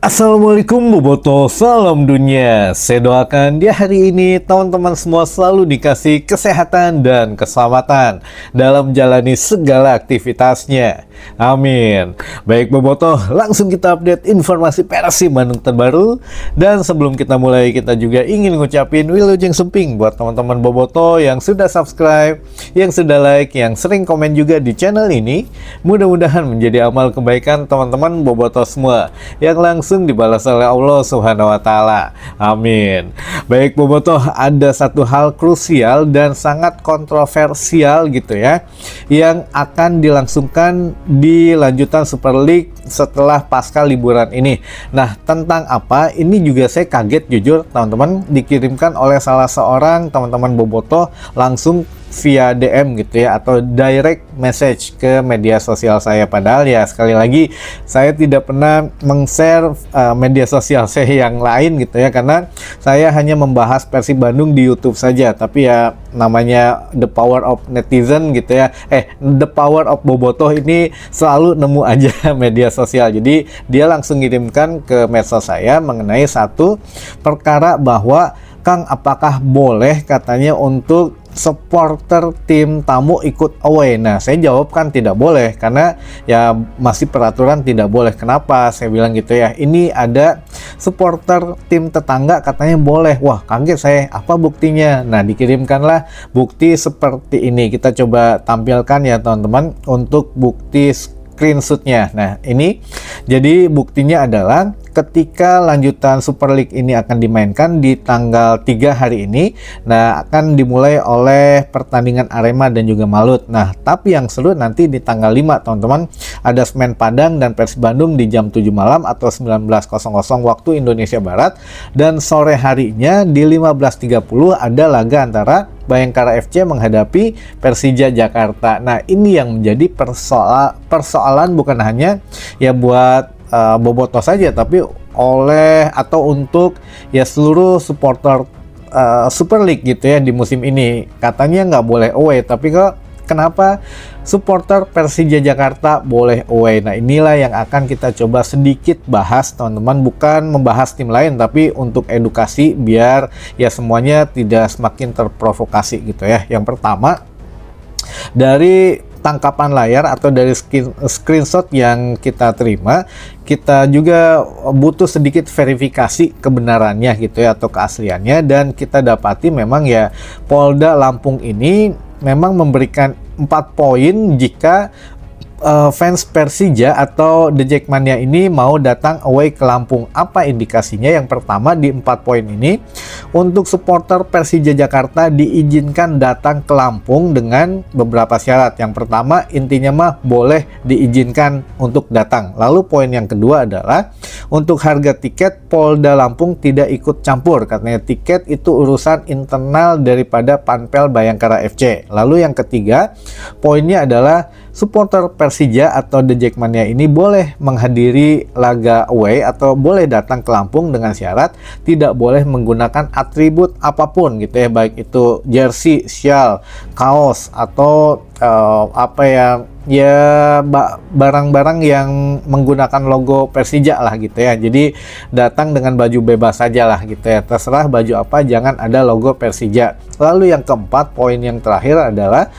Assalamualaikum Boboto, salam dunia. Saya doakan di hari ini teman-teman semua selalu dikasih kesehatan dan keselamatan dalam menjalani segala aktivitasnya. Amin. Baik Boboto, langsung kita update informasi Persib Bandung terbaru. Dan sebelum kita mulai, kita juga ingin ngucapin wilujeng semping buat teman-teman Boboto yang sudah subscribe, yang sudah like, yang sering komen juga di channel ini. Mudah-mudahan menjadi amal kebaikan teman-teman Boboto semua yang langsung dibalas oleh Allah Subhanahu wa Ta'ala. Amin. Baik Boboto, ada satu hal krusial dan sangat kontroversial gitu ya, yang akan dilangsungkan di lanjutan Super League setelah pasca liburan ini. Nah, tentang apa? Ini juga saya kaget jujur teman-teman, dikirimkan oleh salah seorang teman-teman Boboto langsung via DM gitu ya, atau direct message ke media sosial saya. Padahal ya sekali lagi saya tidak pernah meng-share media sosial saya yang lain gitu ya, karena saya hanya membahas Persib Bandung di YouTube saja. Tapi ya namanya the power of netizen gitu ya, the power of Boboto ini selalu nemu aja media sosial. Jadi dia langsung kirimkan ke medsos saya mengenai satu perkara bahwa Kang, apakah boleh katanya untuk supporter tim tamu ikut away? Nah, saya jawab kan tidak boleh, karena ya masih peraturan tidak boleh. Kenapa saya bilang gitu ya? Ini ada supporter tim tetangga katanya boleh. Wah, kaget saya. Apa buktinya? Nah, dikirimkanlah bukti seperti ini. Kita coba tampilkan ya teman-teman untuk bukti screenshotnya. Nah, ini jadi buktinya adalah ketika lanjutan Super League ini akan dimainkan di tanggal 3 hari ini. Nah, akan dimulai oleh pertandingan Arema dan juga Malut. Nah, tapi yang seru nanti di tanggal 5 teman-teman, ada Semen Padang dan Persib Bandung di jam 7 malam atau 19.00 waktu Indonesia Barat. Dan sore harinya di 15.30 ada laga antara Bayangkara FC menghadapi Persija Jakarta. Nah, ini yang menjadi persoalan bukan hanya ya buat Boboto saja, tapi oleh atau untuk ya seluruh supporter Super League gitu ya di musim ini. Katanya nggak boleh away, tapi kenapa supporter Persija Jakarta boleh away? Nah, inilah yang akan kita coba sedikit bahas teman-teman, bukan membahas tim lain, tapi untuk edukasi biar ya semuanya tidak semakin terprovokasi gitu ya. Yang pertama, dari tangkapan layar atau dari screenshot yang kita terima, kita juga butuh sedikit verifikasi kebenarannya gitu ya, atau keasliannya. Dan kita dapati memang ya Polda Lampung ini memang memberikan 4 poin jika fans Persija atau The Jackmania ini mau datang away ke Lampung. Apa indikasinya? Yang pertama, di 4 poin ini untuk supporter Persija Jakarta diizinkan datang ke Lampung dengan beberapa syarat. Yang pertama, intinya mah boleh diizinkan untuk datang. Lalu poin yang kedua adalah untuk harga tiket Polda Lampung tidak ikut campur, katanya tiket itu urusan internal daripada Panpel Bayangkara FC. Lalu yang ketiga, poinnya adalah supporter Persija atau The Jackmania ini boleh menghadiri laga away atau boleh datang ke Lampung dengan syarat tidak boleh menggunakan atribut apapun gitu ya, baik itu jersey, shawl, kaos, atau barang-barang yang menggunakan logo Persija lah gitu ya. Jadi datang dengan baju bebas saja lah gitu ya, terserah baju apa, jangan ada logo Persija. Lalu yang keempat, poin yang terakhir adalah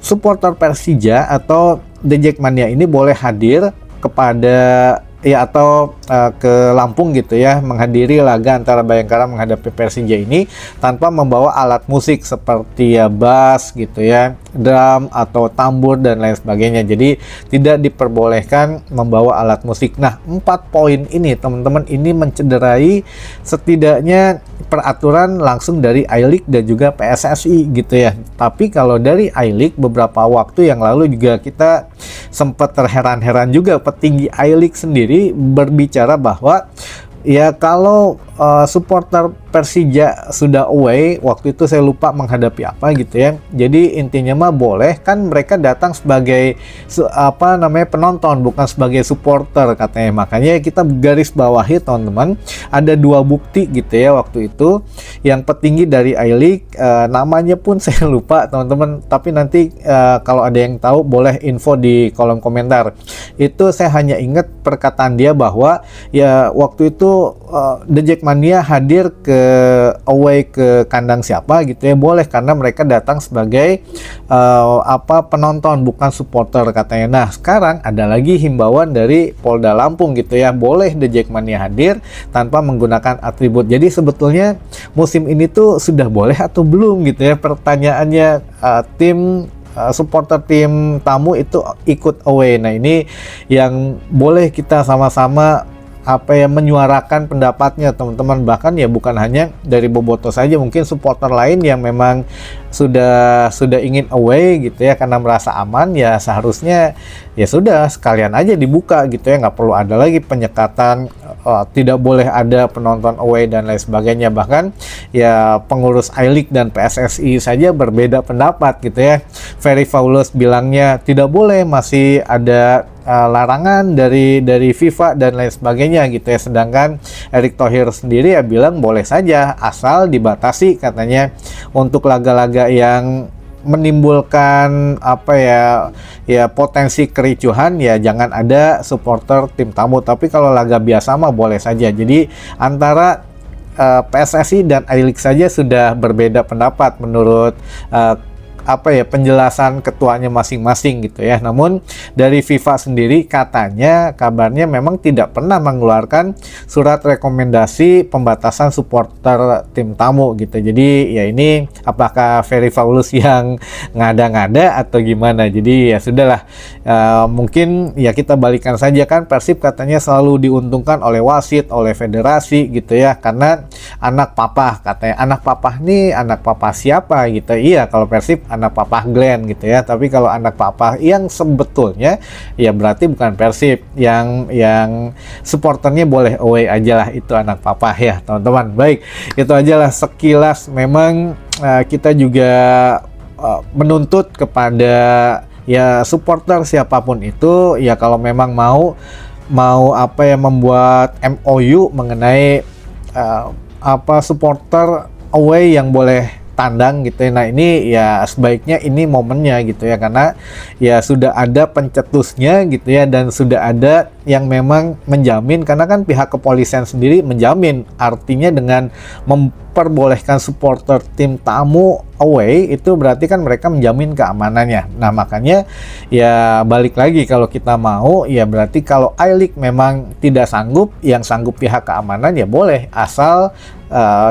supporter Persija atau The Jackmania ini boleh hadir kepada ya atau ke Lampung gitu ya, menghadiri laga antara Bayangkara menghadapi Persija ini tanpa membawa alat musik seperti ya bass gitu ya, drum atau tambur dan lain sebagainya. Jadi tidak diperbolehkan membawa alat musik. Nah, 4 poin ini teman-teman ini mencederai setidaknya peraturan langsung dari I-League dan juga PSSI gitu ya. Tapi kalau dari I-League beberapa waktu yang lalu juga kita sempat terheran-heran juga, petinggi I-League sendiri berbicara bahwa ya kalau supporter Persija sudah away, waktu itu saya lupa menghadapi apa gitu ya. Jadi intinya mah boleh kan mereka datang sebagai penonton, bukan sebagai supporter katanya. Makanya kita garis bawahi teman-teman, ada dua bukti gitu ya waktu itu. Yang petinggi dari I-League, namanya pun saya lupa teman-teman, tapi nanti kalau ada yang tahu boleh info di kolom komentar. Itu saya hanya ingat perkataan dia bahwa ya waktu itu The Jackmania hadir ke away ke kandang siapa gitu ya, boleh karena mereka datang sebagai penonton bukan supporter katanya. Nah sekarang ada lagi himbauan dari Polda Lampung gitu ya, boleh The Jackmania hadir tanpa menggunakan atribut. Jadi sebetulnya musim ini tuh sudah boleh atau belum gitu ya, pertanyaannya. Supporter tim tamu itu ikut away. Nah ini yang boleh kita sama-sama menyuarakan pendapatnya teman-teman. Bahkan ya bukan hanya dari Boboto saja, mungkin supporter lain yang memang sudah ingin away gitu ya karena merasa aman, ya seharusnya ya sudah sekalian aja dibuka gitu ya, nggak perlu ada lagi penyekatan, tidak boleh ada penonton away dan lain sebagainya. Bahkan ya pengurus I-League dan PSSI saja berbeda pendapat gitu ya. Ferry Paulus bilangnya tidak boleh, masih ada larangan dari FIFA dan lain sebagainya gitu ya. Sedangkan Erick Thohir sendiri ya bilang boleh saja asal dibatasi katanya, untuk laga-laga yang menimbulkan potensi kericuhan ya jangan ada supporter tim tamu. Tapi kalau laga biasa mah boleh saja. Jadi antara PSSI dan I-League saja sudah berbeda pendapat menurut penjelasan ketuanya masing-masing gitu ya. Namun dari FIFA sendiri katanya kabarnya memang tidak pernah mengeluarkan surat rekomendasi pembatasan supporter tim tamu gitu. Jadi ya ini apakah Ferry Paulus yang ngada-ngada atau gimana. Jadi ya sudahlah, mungkin ya kita balikan saja kan, Persib katanya selalu diuntungkan oleh wasit, oleh federasi gitu ya, karena anak papa katanya. Anak papa nih anak papa siapa gitu. Iya kalau Persib anak papa Glenn gitu ya, tapi kalau anak papa yang sebetulnya ya berarti bukan Persib, yang supporternya boleh away aja lah, itu anak papa ya teman-teman. Baik, itu aja lah sekilas. Memang kita juga menuntut kepada ya supporter siapapun itu ya, kalau memang mau membuat MOU mengenai supporter away yang boleh tandang gitu ya. Nah ini ya sebaiknya ini momennya gitu ya, karena ya sudah ada pencetusnya gitu ya, dan sudah ada yang memang menjamin, karena kan pihak kepolisian sendiri menjamin, artinya dengan memperbolehkan supporter tim tamu away itu berarti kan mereka menjamin keamanannya. Nah makanya ya balik lagi, kalau kita mau ya berarti kalau I-League memang tidak sanggup, yang sanggup pihak keamanan ya boleh, asal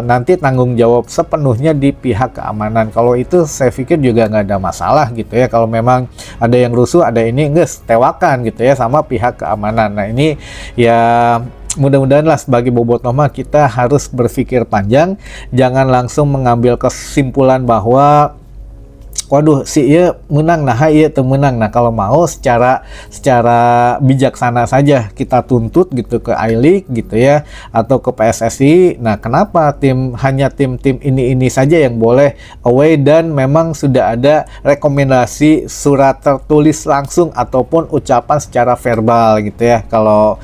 nanti tanggung jawab sepenuhnya di pihak keamanan. Kalau itu saya pikir juga nggak ada masalah gitu ya. Kalau memang ada yang rusuh, ada ini, nges tewakan gitu ya sama pihak keamanan. Nah ini ya mudah-mudahan lah sebagai bobotoh mah kita harus berpikir panjang, jangan langsung mengambil kesimpulan bahwa waduh si iya menang, nah iya menang. Nah kalau mau secara bijaksana saja kita tuntut gitu ke I-League gitu ya, atau ke PSSI. Nah kenapa hanya tim-tim ini saja yang boleh away, dan memang sudah ada rekomendasi surat tertulis langsung ataupun ucapan secara verbal gitu ya. Kalau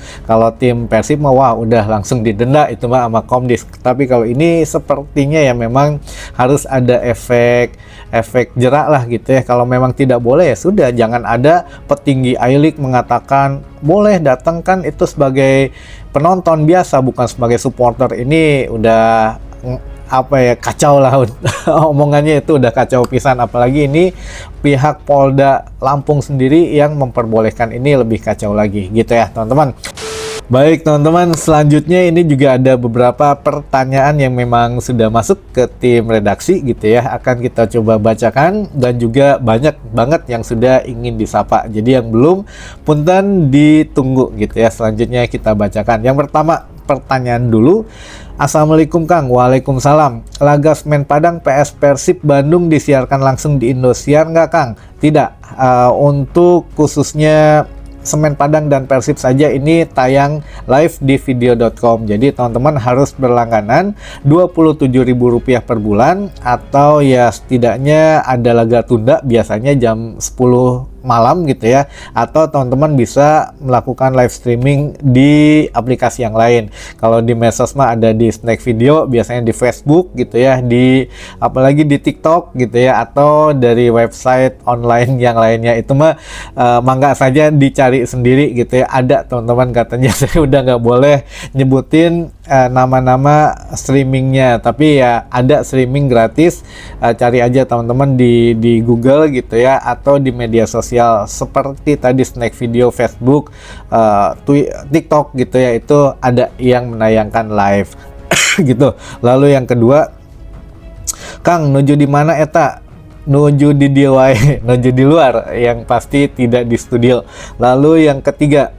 tim Persib mah wah udah langsung didenda itu mah sama Komdis. Tapi kalau ini sepertinya ya memang harus ada efek jerak lah gitu ya. Kalau memang tidak boleh ya sudah, jangan ada petinggi I-League mengatakan boleh datang, kan itu sebagai penonton biasa bukan sebagai supporter. Ini udah kacau lah omongannya, itu udah kacau pisan. Apalagi ini pihak Polda Lampung sendiri yang memperbolehkan, ini lebih kacau lagi gitu ya teman-teman. Baik teman-teman, selanjutnya ini juga ada beberapa pertanyaan yang memang sudah masuk ke tim redaksi gitu ya. Akan kita coba bacakan, dan juga banyak banget yang sudah ingin disapa. Jadi yang belum, punten ditunggu gitu ya. Selanjutnya kita bacakan. Yang pertama, pertanyaan dulu. Assalamualaikum Kang. Waalaikumsalam. Laga Semen Padang PS Persib Bandung disiarkan langsung di Indosiar nggak Kang? Tidak. Untuk khususnya Semen Padang dan Persib saja ini tayang live di video.com. Jadi teman-teman harus berlangganan Rp27.000 per bulan, atau ya setidaknya ada laga tunda biasanya jam 10 malam gitu ya, atau teman-teman bisa melakukan live streaming di aplikasi yang lain. Kalau di medsos mah ada di Snack Video, biasanya di Facebook gitu ya, di apalagi di TikTok gitu ya, atau dari website online yang lainnya. Itu mah mangga saja dicari sendiri gitu ya, ada teman-teman katanya. Saya udah nggak boleh nyebutin nama-nama streamingnya, tapi ya ada streaming gratis. Cari aja teman-teman di Google gitu ya, atau di media sosial seperti tadi Snack Video, Facebook, TikTok gitu ya, itu ada yang menayangkan live gitu. Lalu yang kedua, Kang nuju di mana eta? Nuju di DIY, nuju di luar, yang pasti tidak di studio. Lalu yang ketiga,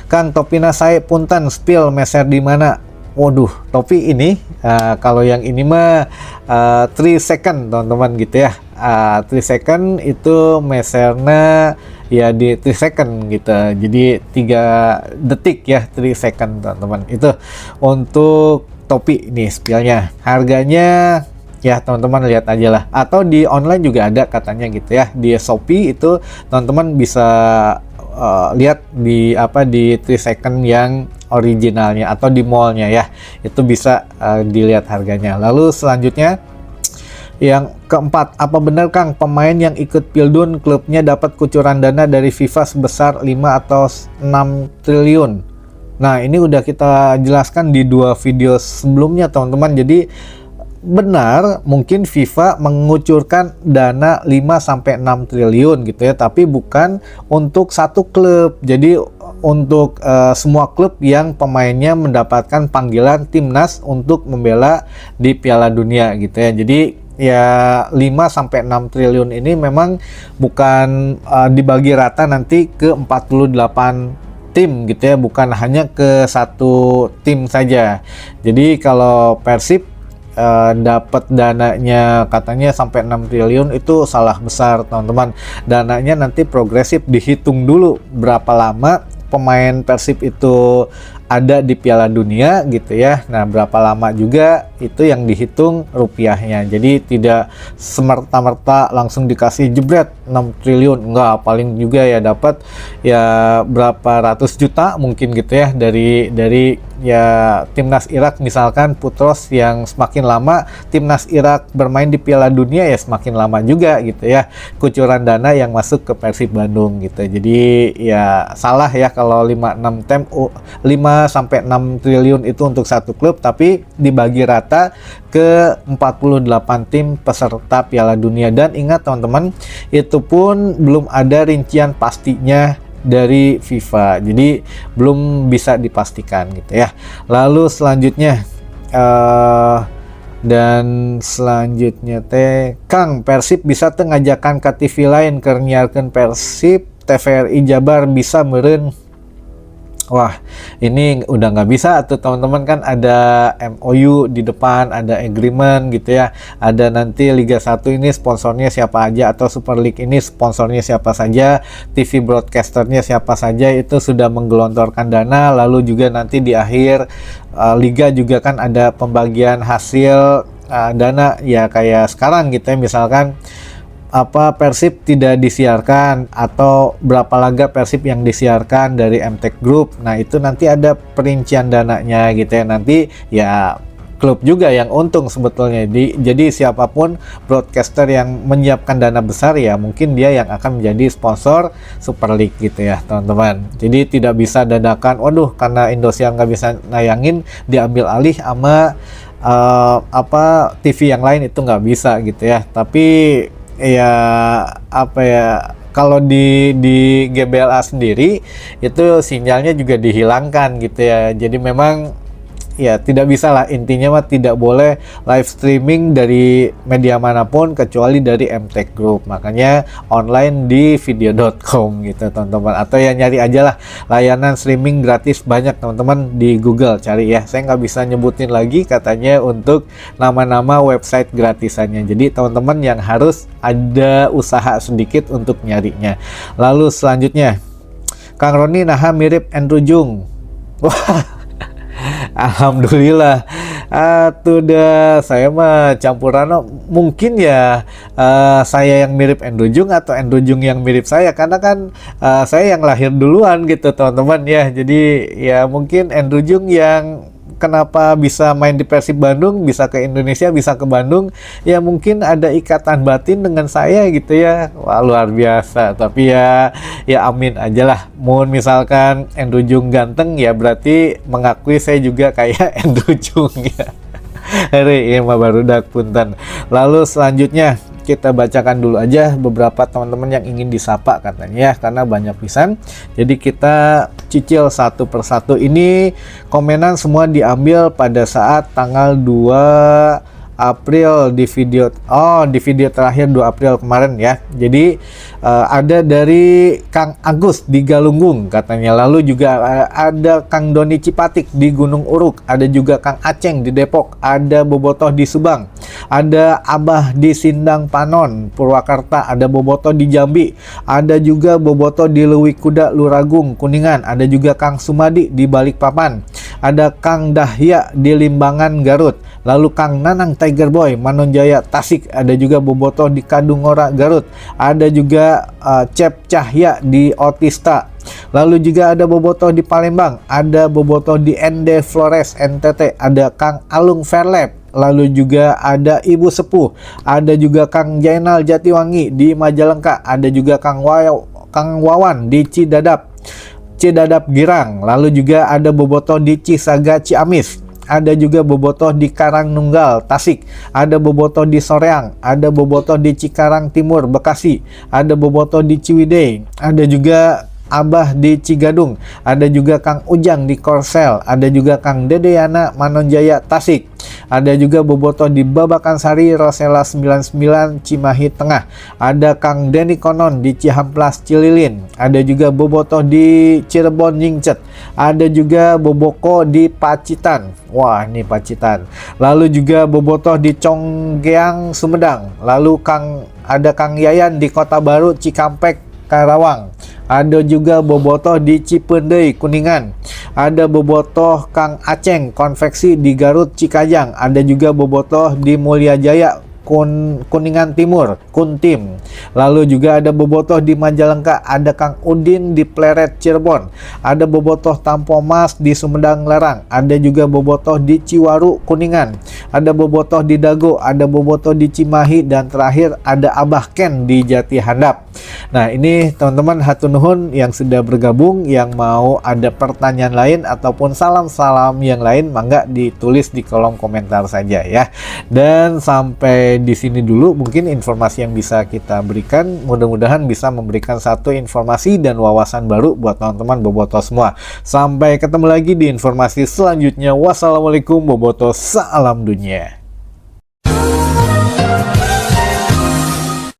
Kang topina saya punten spill meser di mana? Waduh, topi ini kalau yang ini mah 3 second teman-teman gitu ya. 3 second itu mesernya ya di 3 second gitu. Jadi 3 detik ya, 3 second teman-teman. Itu untuk topi ini spillnya. Harganya ya teman-teman lihat aja lah. Atau di online juga ada katanya gitu ya. Di Shopee itu teman-teman bisa lihat di di 3 second yang originalnya, atau di mallnya ya, itu bisa dilihat harganya. Lalu selanjutnya yang keempat, apa benar Kang pemain yang ikut Pildun klubnya dapat kucuran dana dari FIFA sebesar 5 atau 6 triliun? Nah ini udah kita jelaskan di 2 video sebelumnya teman-teman. Jadi benar, mungkin FIFA mengucurkan dana 5-6 triliun gitu ya, tapi bukan untuk satu klub. Jadi untuk semua klub yang pemainnya mendapatkan panggilan timnas untuk membela di Piala Dunia gitu ya. Jadi ya 5-6 triliun ini memang bukan dibagi rata nanti ke 48 tim gitu ya, bukan hanya ke satu tim saja. Jadi kalau Persib dapat dananya katanya sampai 6 triliun, itu salah besar teman-teman. Dananya nanti progresif, dihitung dulu berapa lama pemain Persib itu ada di Piala Dunia gitu ya. Nah berapa lama juga itu yang dihitung rupiahnya. Jadi tidak semerta-merta langsung dikasih jebret 6 triliun, enggak, paling juga ya dapat ya berapa ratus juta mungkin gitu ya, dari ya timnas Irak misalkan Putros, yang semakin lama timnas Irak bermain di Piala Dunia ya semakin lama juga gitu ya kucuran dana yang masuk ke Persib Bandung gitu. Jadi ya salah ya kalau 5-6 triliun itu untuk satu klub, tapi dibagi rata ke 48 tim peserta Piala Dunia. Dan ingat teman-teman, itu pun belum ada rincian pastinya dari FIFA, jadi belum bisa dipastikan gitu ya. Lalu selanjutnya dan selanjutnya Kang Persib bisa ngajakan ke TV lain keur nyiarkeun Persib, TVRI Jabar bisa meureun. Wah ini udah nggak bisa tuh teman-teman, kan ada MOU di depan, ada agreement gitu ya, ada nanti Liga 1 ini sponsornya siapa aja, atau Super League ini sponsornya siapa saja, TV broadcasternya siapa saja, itu sudah menggelontorkan dana. Lalu juga nanti di akhir Liga juga kan ada pembagian hasil dana ya, kayak sekarang gitu ya, misalkan Persib tidak disiarkan atau berapa laga Persib yang disiarkan dari MTech Group. Nah itu nanti ada perincian dananya gitu ya, nanti ya klub juga yang untung sebetulnya. Jadi siapapun broadcaster yang menyiapkan dana besar ya mungkin dia yang akan menjadi sponsor Super League gitu ya teman-teman. Jadi tidak bisa dadakan, waduh karena Indosiar nggak bisa nayangin diambil alih sama TV yang lain, itu nggak bisa gitu ya. Tapi ya kalau di GBLA sendiri itu sinyalnya juga dihilangkan gitu ya. Jadi memang ya tidak bisa lah, intinya mah tidak boleh live streaming dari media manapun kecuali dari MTech Group. Makanya online di video.com gitu teman-teman, atau ya nyari aja lah layanan streaming gratis, banyak teman-teman di Google cari ya. Saya nggak bisa nyebutin lagi katanya untuk nama-nama website gratisannya, jadi teman-teman yang harus ada usaha sedikit untuk nyarinya. Lalu selanjutnya, Kang Roni nah mirip Andrew Jung. Wah, alhamdulillah. Tuh dah, saya mah campuran mungkin ya, saya yang mirip Andrew Jung atau Andrew Jung yang mirip saya, karena kan saya yang lahir duluan gitu teman-teman ya. Jadi ya mungkin Andrew Jung yang kenapa bisa main di Persib Bandung, bisa ke Indonesia, bisa ke Bandung, ya mungkin ada ikatan batin dengan saya gitu ya. Wah, luar biasa. Tapi ya amin aja lah. Mohon misalkan Andrew Jung ganteng, ya berarti mengakui saya juga kayak Andrew Jung ya. Hari ini mah barudak punten. Lalu selanjutnya kita bacakan dulu aja beberapa teman-teman yang ingin disapa katanya, karena banyak pisan. Jadi kita cicil satu persatu. Ini komenan semua diambil pada saat tanggal 2 April di video terakhir 2 April kemarin ya. Jadi ada dari Kang Agus di Galunggung katanya, lalu juga ada Kang Doni Cipatik di Gunung Uruk, ada juga Kang Aceng di Depok, ada Bobotoh di Subang, ada Abah di Sindang Panon Purwakarta, ada Bobotoh di Jambi, ada juga Bobotoh di Leuwi Kuda Luragung Kuningan, ada juga Kang Sumadi di Balikpapan, ada Kang Dahya di Limbangan Garut, lalu Kang Nanang Tiger Boy Manonjaya Tasik, ada juga Bobotoh di Kadungora Garut, ada juga Cep Cahya di Otista, lalu juga ada Bobotoh di Palembang, ada Bobotoh di ND Flores NTT, ada Kang Alung Fairlab, lalu juga ada Ibu Sepuh, ada juga Kang Jainal Jatiwangi di Majalengka, ada juga Kang Wawan di Cidadap Girang, lalu juga ada Bobotoh di Cisaga Ciamis, ada juga Bobotoh di Karangnunggal Tasik, ada Bobotoh di Soreang, ada Bobotoh di Cikarang Timur Bekasi, ada Bobotoh di Ciwidey, ada juga Abah di Cigadung, ada juga Kang Ujang di Korsel, ada juga Kang Dedeyana Manonjaya Tasik, ada juga Bobotoh di Babakan Sari Rosela 99 Cimahi Tengah, ada Kang Denny Konon di Cihamplas Cililin, ada juga Bobotoh di Cirebon Nyingcet, ada juga Boboko di Pacitan, wah ini Pacitan, lalu juga Bobotoh di Conggeang Sumedang, lalu ada Kang Yayan di Kota Baru Cikampek Karawang, ada juga Bobotoh di Cipendei Kuningan, ada Bobotoh Kang Aceng Konveksi di Garut Cikajang, ada juga Bobotoh di Mulya Jaya Kuningan Timur Kuntim, lalu juga ada Bobotoh di Majalengka, ada Kang Udin di Pleret Cirebon, ada Bobotoh Tampomas di Sumedang Larang, ada juga Bobotoh di Ciwaru Kuningan, ada Bobotoh di Dago, ada Bobotoh di Cimahi, dan terakhir ada Abah Ken di Jati Handap. Nah ini teman-teman hatur nuhun yang sudah bergabung, yang mau ada pertanyaan lain ataupun salam-salam yang lain, mangga ditulis di kolom komentar saja ya. Dan sampai di sini dulu mungkin informasi yang bisa kita berikan, mudah-mudahan bisa memberikan satu informasi dan wawasan baru buat teman-teman Bobotoh semua. Sampai ketemu lagi di informasi selanjutnya. Wassalamualaikum Bobotoh, salam dunia.